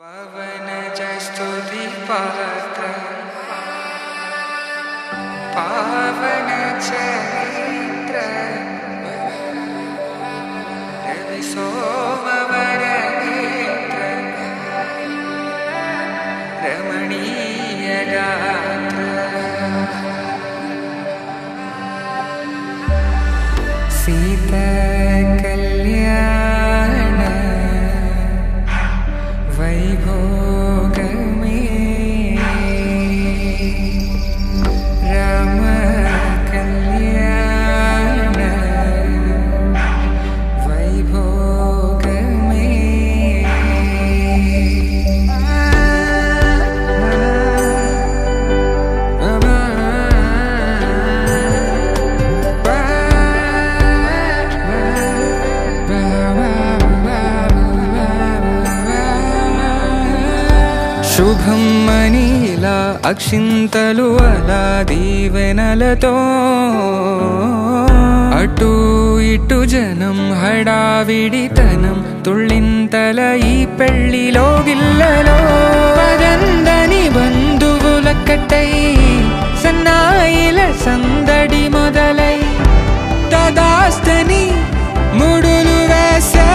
पवनज स्तुति पात्र पावन चरित्र रवि सोमवर नेत्र रमणीय गात्र सीता कल्याण वैभोग में राम कल्याण वैभोग శుభం మనీలా అక్షింతలు అలా దీవెనలతో అటు ఇటు జనం హడావిడితనం తుళ్ళింతల ఈ పెళ్లిలో గిల్లలో పదందని బంధువుల కట్టై సన్నాయిల సందడి మొదలై తదాస్తని ముడులు వేసా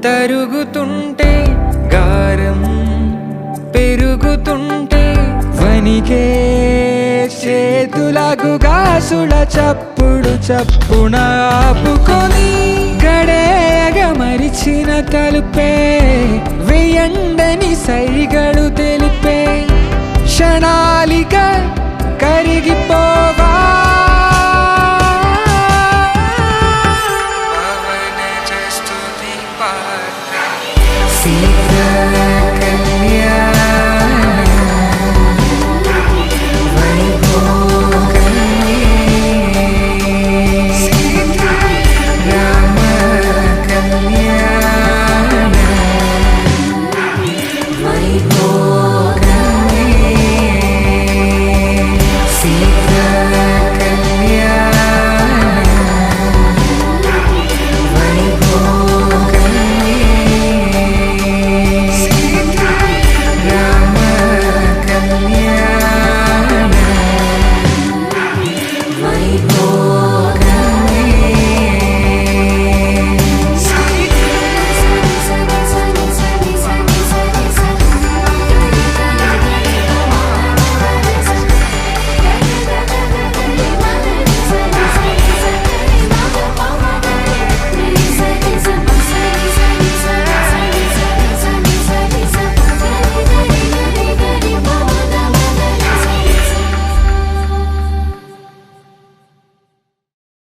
తరుగుతుంటే గారం పెరుగుతుంటే వనికే చేతులకు గాసుల చప్పుడు చప్పున ఆపుకొని గడేయగ మరిచిన తలుపే వేయండని సైగడు తెలి